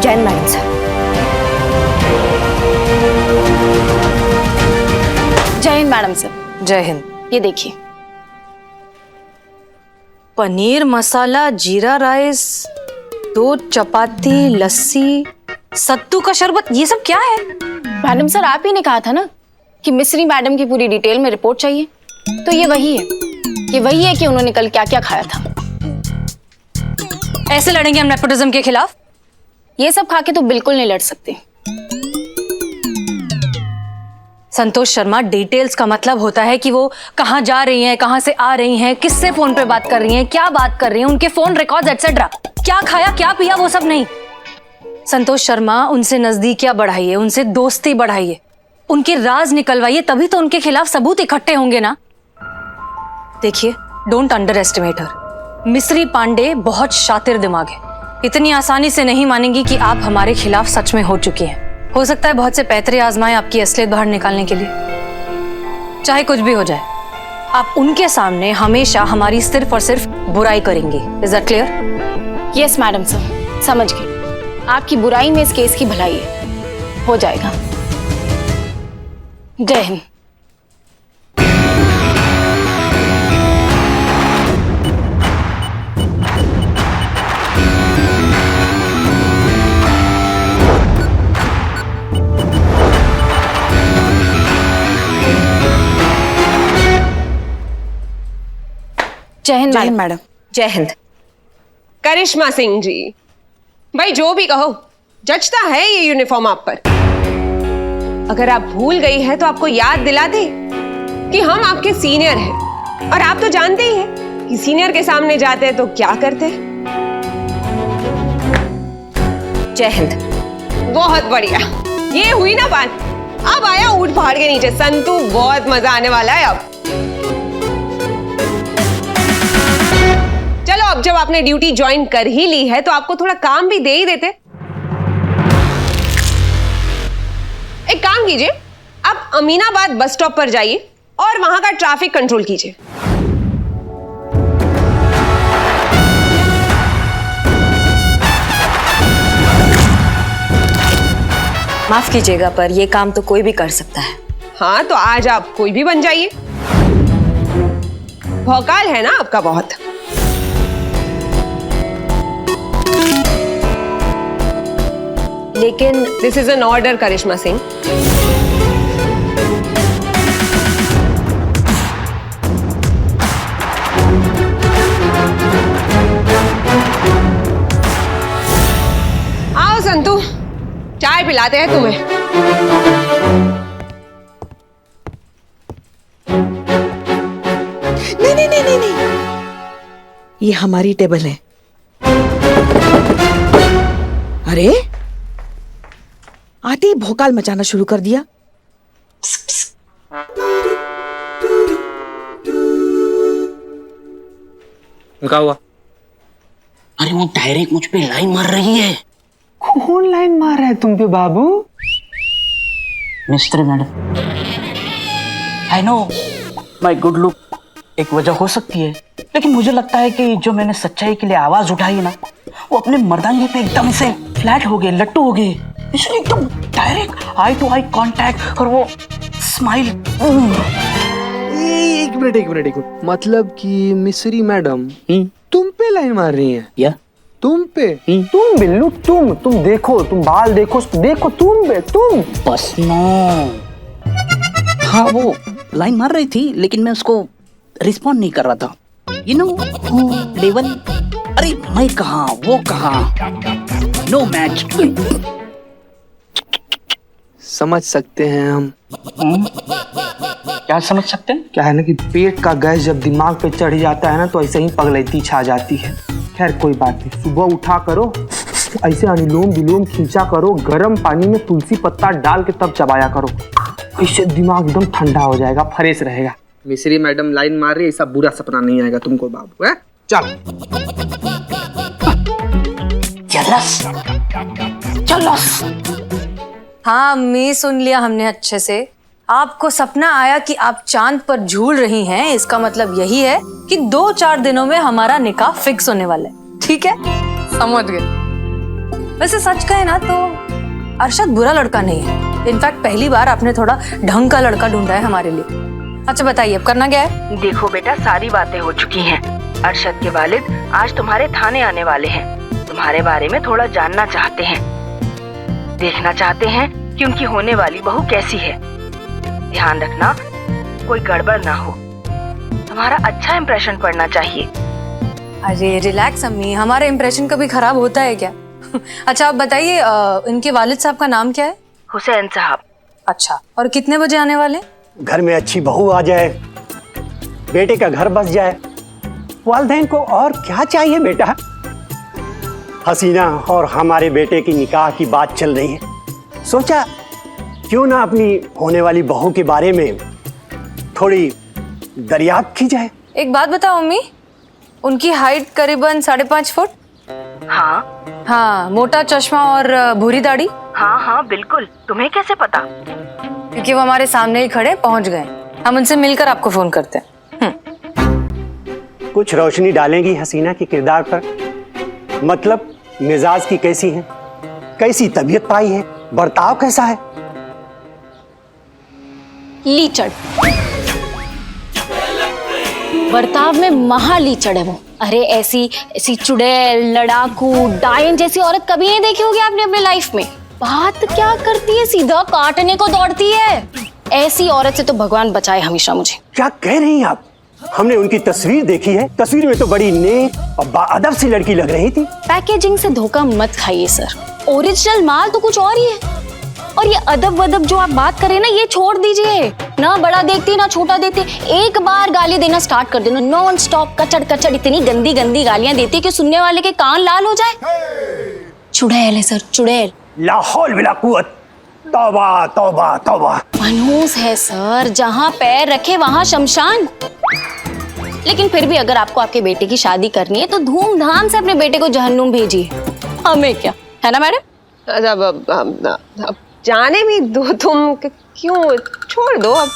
जय हिंद मैडम सर। जय हिंद मैडम सर। जय हिंद। ये देखिए, पनीर मसाला, जीरा राइस, 2 चपाती, लस्सी, सत्तू का शरबत, ये सब क्या है? मैडम सर आप ही ने कहा था ना कि मिस्री मैडम की पूरी डिटेल में रिपोर्ट चाहिए, तो ये वही है। ये वही है कि उन्होंने कल क्या क्या खाया था। ऐसे लड़ेंगे हम नेपोटिज्म के खिलाफ? ये सब खा के तो बिल्कुल नहीं लड़ सकते। संतोष शर्मा, डिटेल्स का मतलब होता है कि वो कहाँ जा रही हैं, कहाँ से आ रही हैं, किससे फोन पे बात कर रही हैं, क्या बात कर रही हैं, उनके फोन रिकॉर्ड्स एटसेट्रा, क्या खाया क्या पिया, वो सब नहीं। संतोष शर्मा, उनसे नजदीकियां बढ़ाइए, उनसे दोस्ती बढ़ाइए, उनके राज निकलवाइए, तभी तो उनके खिलाफ सबूत इकट्ठे होंगे ना। देखिए, डोंट अंडर एस्टिमेट हर। मिस्री पांडे बहुत शातिर दिमाग है, इतनी आसानी से नहीं मानेंगी कि आप हमारे खिलाफ सच में हो चुकी हैं। हो सकता है बहुत से पैतरे आजमाएं आपकी असलियत बाहर निकालने के लिए। चाहे कुछ भी हो जाए, आप उनके सामने हमेशा हमारी सिर्फ और सिर्फ बुराई करेंगे। Is that clear? Yes madam sir, समझ गई। आपकी बुराई में इस केस की भलाई है, हो जाएगा। जय हिंद। जय हिंद मैडम। जय हिंद। करिश्मा सिंह जी, भाई जो भी कहो, जचता है ये यूनिफॉर्म आप पर। अगर आप भूल गई है तो आपको याद दिला दे कि हम आपके सीनियर हैं, और आप तो जानते ही हैं कि सीनियर के सामने जाते हैं तो क्या करते हैं। जय हिंद। बहुत बढ़िया, ये हुई ना बात। अब आया ऊंट पहाड़ के नीचे संतू, बहुत मजा आने वाला है अब। चलो, अब जब आपने ड्यूटी ज्वाइन कर ही ली है तो आपको थोड़ा काम भी दे ही देते। एक काम कीजिए, आप अमीनाबाद बस स्टॉप पर जाइए और वहां का ट्रैफिक कंट्रोल कीजिए। माफ कीजिएगा, पर यह काम तो कोई भी कर सकता है। हाँ, तो आज आप कोई भी बन जाइए। भौकाल है ना आपका बहुत। लेकिन दिस इज एन ऑर्डर करिश्मा सिंह। आओ संतू, चाय पिलाते हैं तुम्हें। नहीं नहीं नहीं नहीं नहीं, ये हमारी टेबल है। अरे आते ही भौकाल मचाना शुरू कर दिया। क्या हुआ? अरे वो डायरेक्ट मुझ पे लाइन मार रही है। कौन लाइन मार रहा है तुम पे बाबू? Mister madam, I know my good look एक वजह हो सकती है, लेकिन मुझे लगता है कि जो मैंने सच्चाई के लिए आवाज उठाई है ना, वो अपने मर्दांगी पे एकदम से फ्लैट हो गए, लट्टू हो गए। इसलिए एकदम direct eye to eye contact और वो स्माइल। एक मिनट, मतलब कि मिस्री मैडम तुम पे लाइन मार रही हैं? या तुम पे? तुम बिल्लू, तुम देखो, तुम बाल देखो, तुम पे, तुम बस नो। हाँ, वो लाइन मार रही थी, लेकिन मैं उसको रिस्पॉन्ड नहीं कर रहा था। You know level. अरे मैं कहाँ, वो कहाँ, नो मैच। समझ सकते हैं हम। क्या समझ सकते हैं? क्या है ना कि पेट का गैस जब दिमाग पे चढ़ जाता है ना तो ऐसे ही पगलैती छा जाती है। खैर कोई बात नहीं, सुबह उठा करो, ऐसे अनुलोम विलोम खींचा करो, गर्म पानी में तुलसी पत्ता डाल के तब चबाया करो, इससे दिमाग एकदम ठंडा हो जाएगा, फ्रेश रहेगा। मिश्री मैडम लाइन मार रही है, ऐसा बुरा सपना नहीं आएगा तुमको बाबू। है चल चलस। हाँ अम्मी, सुन लिया हमने अच्छे से। आपको सपना आया कि आप चांद पर झूल रही हैं, इसका मतलब यही है कि 2-4 दिनों में हमारा निकाह फिक्स होने वाला है। ठीक है, समझ गए। वैसे सच कहे ना तो अरशद बुरा लड़का नहीं है। इनफैक्ट पहली बार आपने थोड़ा ढंग का लड़का ढूंढा है हमारे लिए। अच्छा बताइए, अब करना क्या है? देखो बेटा, सारी बातें हो चुकी हैं। अरशद के वालिद आज तुम्हारे थाने आने वाले हैं। तुम्हारे बारे में थोड़ा जानना चाहते हैं, देखना चाहते हैं कि उनकी होने वाली बहू कैसी है। ध्यान रखना कोई गड़बड़ ना हो, तुम्हारा अच्छा इंप्रेशन पड़ना चाहिए। अरे रिलैक्स अम्मी, हमारा इंप्रेशन कभी खराब होता है क्या? अच्छा आप बताइए, इनके वालिद साहब का नाम क्या है? हुसैन साहब। अच्छा, और कितने बजे आने वाले? घर में अच्छी बहू आ जाए, बेटे का घर बस जाए, वालिदैन को और क्या चाहिए बेटा। हसीना और हमारे बेटे की निकाह की बात चल रही है, सोचा क्यों ना अपनी होने वाली बहू के बारे में थोड़ी दरियाफ्त की जाए। एक बात बताओ अम्मी, उनकी हाइट करीबन 5.5 फुट? हाँ, मोटा चश्मा और भूरी दाढ़ी? हाँ बिल्कुल। तुम्हें कैसे पता? क्योंकि वो हमारे सामने ही खड़े, पहुंच गए। हम उनसे मिलकर आपको फोन करते हैं। कुछ रोशनी डालेंगी हसीना के किरदार पर? मतलब मिजाज की कैसी है, कैसी तबीयत पाई है, बर्ताव कैसा है? लीचड़, बर्ताव में महा लीचड़ है वो। अरे ऐसी चुड़ैल, लड़ाकू, डायन जैसी औरत कभी नहीं देखी होगी आपने अपने लाइफ में। बात क्या करती है, सीधा काटने को दौड़ती है। ऐसी औरत से तो भगवान बचाए हमेशा मुझे। क्या कह रही हैं आप? हमने उनकी तस्वीर देखी है, तस्वीर में तो बड़ी नेक और बाअदब सी लड़की लग रही थी। पैकेजिंग से धोखा मत खाइए सर, ओरिजिनल माल तो कुछ और ही है। और ये अदब वदब जो आप बात कर रहे हैं ना, ये छोड़ दीजिए ना। बड़ा देखती ना छोटा देखती, एक बार गाली देना स्टार्ट कर देना, नॉन स्टॉप कचड़ कचड़ इतनी गंदी गंदी गालियां देती है कि सुनने वाले के कान लाल हो जाए। चुड़ैल है सर, चुड़ैल। ला हौल वला कुव्वत, तौबा तौबा तौबा। मनहूस है सर, जहाँ पैर रखे वहाँ शमशान। लेकिन फिर भी अगर आपको आपके बेटे की शादी करनी है तो धूमधाम से अपने बेटे को जहन्नुम भेजिए, हमें क्या है ना मैडम? अब जाने भी दो, तुम क्यों, छोड़ दो अब।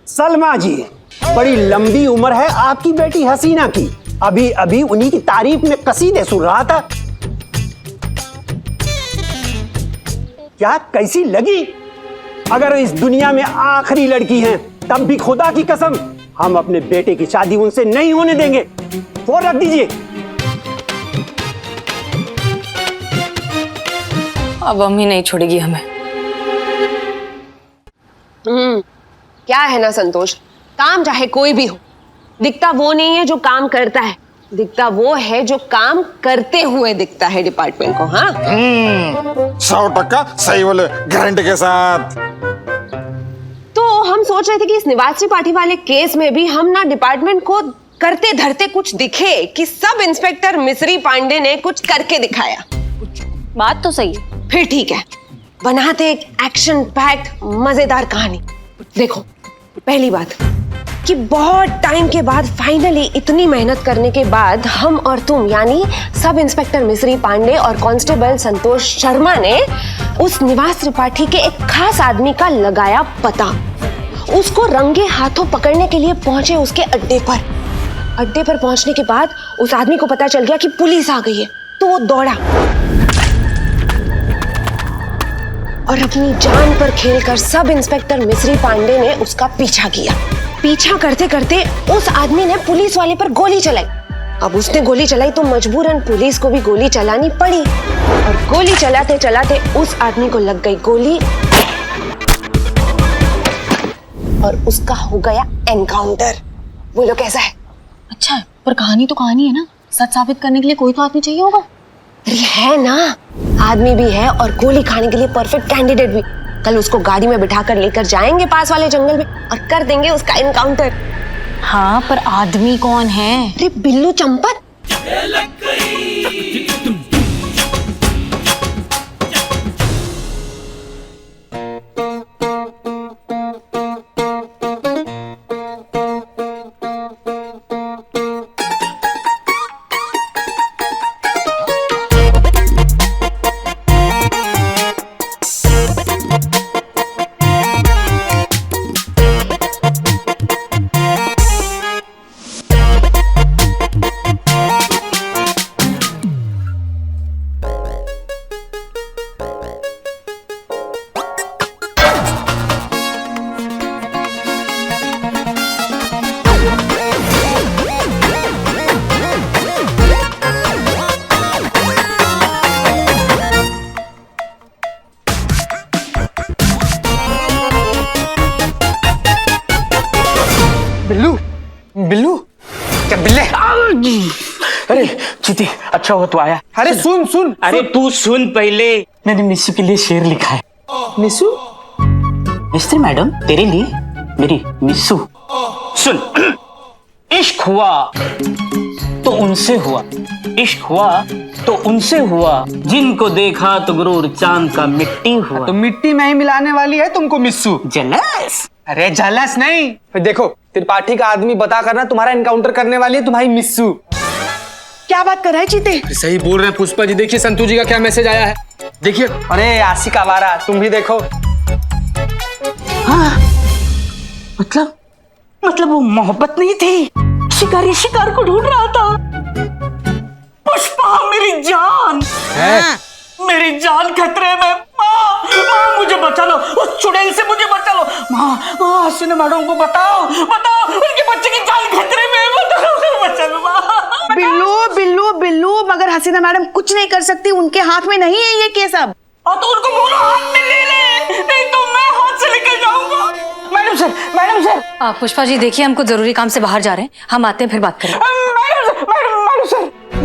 सलमा जी, बड़ी लंबी उम्र है आपकी बेटी हसीना की। अभी अभी उन्हीं की तारीफ में कसीदे सुन रहा था। क्या कैसी लगी? अगर इस दुनिया में आखिरी लड़की हैं, तब भी खुदा की कसम हम अपने बेटे की शादी उनसे नहीं होने देंगे। फोन रख दीजिए। अब अम्मी नहीं छोड़ेगी हमें। क्या है ना संतोष, काम चाहे कोई भी हो, दिखता वो नहीं है जो काम करता है, दिखता वो है जो काम करते हुए दिखता है डिपार्टमेंट को। हाँ 100% सही बोले, गारंटी के साथ। तो हम सोच रहे थे कि इस निवास त्रिपाठी वाले केस में भी हम ना डिपार्टमेंट को करते धरते कुछ दिखे कि सब इंस्पेक्टर मिस्री पांडे ने कुछ करके दिखाया। बात तो सही है। फिर ठीक है, बनाते एक एक्शन पैक्ड मजेदार कहानी। देखो, पहली बात कि बहुत टाइम के बाद फाइनली इतनी मेहनत करने के बाद हम और तुम यानी सब इंस्पेक्टर मिस्री पांडे और कांस्टेबल संतोष शर्मा ने उस निवास त्रिपाठी के एक खास आदमी का लगाया पता। उसको रंगे हाथों पकड़ने के लिए पहुंचे उसके अड्डे पर। अड्डे पर पहुंचने के बाद उस आदमी को पता चल गया कि पुलिस आ गई है, तो वो दौड़ा और अपनी जान पर खेलकर सब इंस्पेक्टर मिस्री पांडे ने उसका पीछा किया। पीछा करते करते उस आदमी ने पुलिस वाले पर गोली चलाई। अब उसने गोली चलाई तो मजबूरन पुलिस को भी गोली चलानी पड़ी और गोली चलाते चलाते उस आदमी को लग गई गोली और उसका हो गया एनकाउंटर। बोलो कैसा है? अच्छा है, पर कहानी तो कहानी है ना, सच साबित करने के लिए कोई तो आदमी चाहिए होगा। अरे है ना, आदमी भी है और गोली खाने के लिए परफेक्ट कैंडिडेट भी। कल उसको गाड़ी में बिठाकर लेकर जाएंगे पास वाले जंगल में और कर देंगे उसका इनकाउंटर। हाँ, पर आदमी कौन है? अरे बिल्लू चंपत। बिल्लू बिल्लू क्या बिल्ले? अरे चीते, अच्छा हो तो आया। अरे सुन सुन, अरे तू सुन पहले, मैंने मिस्सू के लिए शेर लिखा है। मिस्सू? मिस्त्री मैडम, तेरे लिए मेरी मिस्सू। सुन, इश्क हुआ तो उनसे हुआ, इश्क हुआ तो उनसे हुआ, जिनको देखा तो गुरूर चांद का मिट्टी हुआ। तो मिट्टी में ही मिलाने वाली है तुमको मिस्सू। जलस? अरे जलस नहीं, फिर देखो त्रिपाठी का आदमी बता करना तुम्हारा इनकाउंटर करने वाली है तुम्हारी मिस्सू। क्या बात कर रहा है चीते? सही बोल रहे हैं पुष्पा जी। देखिए संतू जी का क्या मैसेज आया है, देखिए। अरे आशिक आवारा, तुम भी देखो। हाँ, मतलब वो मोहब्बत नहीं थी, शिकारी शिकार को ढूंढ रहा था। पुष्पा मेरी जान है? मेरी जान खतरे में। माँ मुझे बचा लो, उस चुड़ैल से मुझे बचा लो। माँ हसीना मैडम को बताओ, उनके बच्चे की जान खतरे में है, बताओ, बचा लो माँ। बिल्लू बिल्लू बिल्लू, मगर हसीना मैडम कुछ नहीं कर सकती, उनके हाथ में नहीं है ये केस अब। और तो उनको बोलो हाथ में ले ले, नहीं तो मैं हाथ से लेकर जाऊंगा। मैडम सर आप पुष्पा जी देखिए, हमको जरूरी काम से बाहर जा रहे हैं, हम आते हैं फिर बात करें।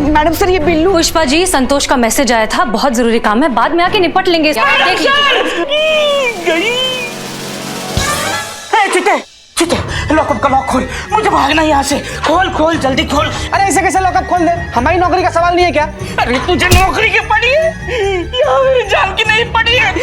मैडम सर ये बिल्लू। पुष्पा जी, संतोष का मैसेज आया था, बहुत जरूरी काम है, बाद में आके निपट लेंगे। देख लीजिए। चिते, लॉकअप का लॉक खोल, मुझे भागना है यहाँ से। खोल जल्दी खोल। अरे ऐसे कैसे लॉकअप खोल दे? हमारी नौकरी का सवाल नहीं है क्या? अरे तुझे नौकरी की पड़ी है, यहाँ मेरी जान की नहीं पड़ी है।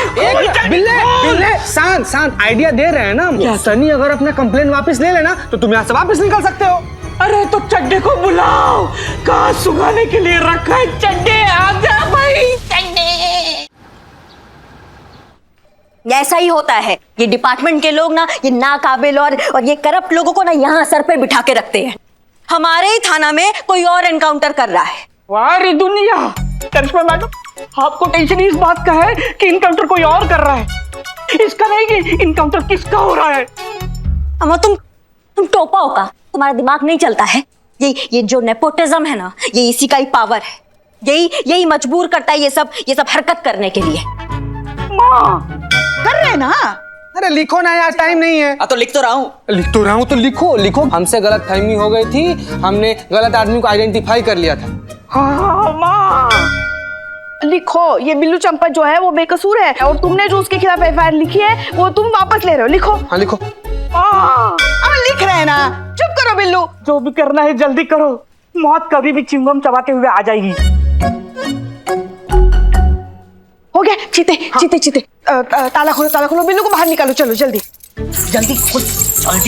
बिल्ले शांत, आइडिया दे रहे हैं ना हम। सनी अगर अपना कंप्लेन वापस ले लेना तो तुम यहाँ से वापस निकल सकते हो। अरे तो चड्डे को बुलाओ, कहाँ सुखाने के लिए रखा है। चड्डे आजा भाई, चड्डे। ऐसा ही होता है, ये डिपार्टमेंट के लोग ना, ये नाकाबिल और ये करप्ट लोगों को ना यहाँ सर पे बिठा के रखते हैं। हमारे ही थाना में कोई और एनकाउंटर कर रहा है। वाह दुनिया, करिश्मा मैडम, आपको टेंशन इस बात का है कि इनकाउंटर कोई और कर रहा है, इसका नहीं कि इनकाउंटर किसका हो रहा है। अम्मा तुम टोपा हो का? तुम्हारा दिमाग नहीं चलता है? ये जो नेपोटिज्म है ना, ये इसी का ही पावर है। यही मजबूर करता है ये सब हरकत करने के लिए। माँ कर रहे हैं ना। अरे लिखो ना यार, टाइम नहीं है। तो लिख तो रहा हूँ तो लिखो। हमसे गलत फहमी हो गई थी, हमने गलत आदमी को आइडेंटिफाई कर लिया था। हाँ माँ, लिखो, ये बिल्लू चंपत जो है वो बेकसूर है और तुमने जो उसके खिलाफ एफआईआर लिखी है वो तुम वापस ले रहे हो। लिखो। हाँ लिखो। लिख रहे हैं ना, चुप करो बिल्लू। जो भी करना है जल्दी करो, मौत कभी भी चिंगम चबाते हुए आ जाएगी। हो गया। चीते ताला खोलो, बिल्लू को बाहर निकालो, चलो जल्दी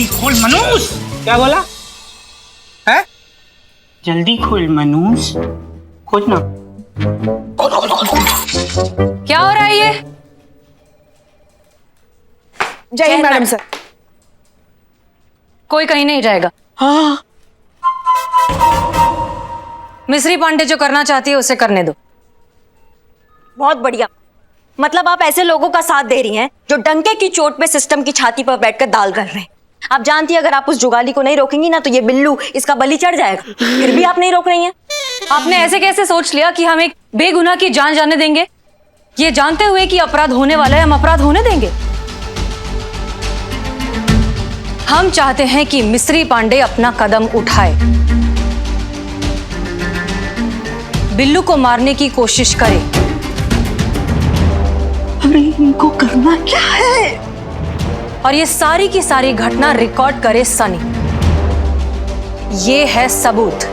खोल मनूस। क्या बोला है? जल्दी खोल मनूस, खोल ना। क्या हो रहा है ये? जय हिंद मैडम सर। कोई कहीं नहीं जाएगा। हाँ, मिस्री पांडे जो करना चाहती है उसे करने दो। बहुत बढ़िया, मतलब आप ऐसे लोगों का साथ दे रही हैं जो डंके की चोट पे सिस्टम की छाती पर बैठकर दाल कर रहे हैं। आप जानती है अगर आप उस जुगाली को नहीं रोकेंगी ना तो ये बिल्लू इसका बलि चढ़ जाएगा, फिर भी आप नहीं रोक रही हैं। आपने ऐसे कैसे सोच लिया कि हम एक बेगुनाह की जान जाने देंगे? ये जानते हुए कि अपराध होने वाला है, हम अपराध होने देंगे? हम चाहते हैं कि मिस्री पांडे अपना कदम उठाए। बिल्लू को मारने की कोशिश करे। अरे इनको करना क्या है? और ये सारी की सारी घटना रिकॉर्ड करे सनी। ये है सबूत।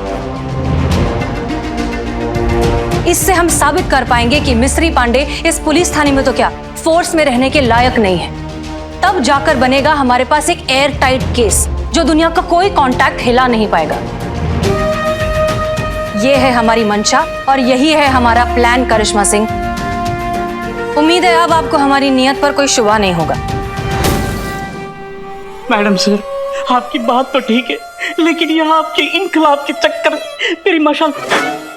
इससे हम साबित कर पाएंगे कि मिस्री पांडे इस पुलिस थाने में तो क्या फोर्स में रहने के लायक नहीं है। तब जाकर बनेगा हमारे पास एक एयर टाइट केस जो दुनिया का कोई कांटेक्ट हिला नहीं पाएगा। ये है हमारी मंशा और यही है हमारा प्लान करिश्मा सिंह। उम्मीद है अब आपको हमारी नियत पर कोई शुबा नहीं होगा। मैडम सर, आपकी बात तो ठीक है, लेकिन यहाँ आपके इनकलाब के चक्कर में मेरी मशाल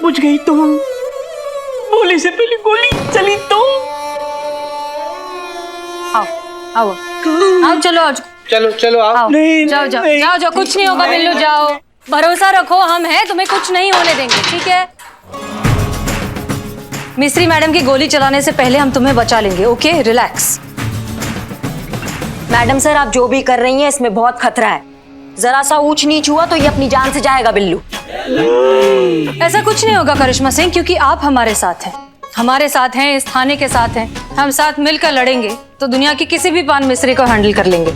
बुझ गई तो गोली से पहले गोली चली तो। आओ आओ आओ, चलो आओ, चलो चलो आप। आओ, नहीं, जाओ जाओ नहीं, जाओ जाओ, कुछ नहीं होगा बिल्लू, जाओ, भरोसा रखो, हम हैं, तुम्हें कुछ नहीं होने देंगे, ठीक है। मिस्री मैडम की गोली चलाने से पहले हम तुम्हें बचा लेंगे, ओके, रिलैक्स। मैडम सर, आप जो भी कर रही हैं इसमें बहुत खतरा है। जरा सा ऊंच नीच हुआ तो ये अपनी जान से जाएगा बिल्लू। ऐसा कुछ नहीं होगा करिश्मा सिंह, क्योंकि आप हमारे साथ हैं, हमारे साथ हैं, इस थाने के साथ हैं। हम साथ मिलकर लड़ेंगे तो दुनिया की किसी भी पान मिस्री को हैंडल कर लेंगे।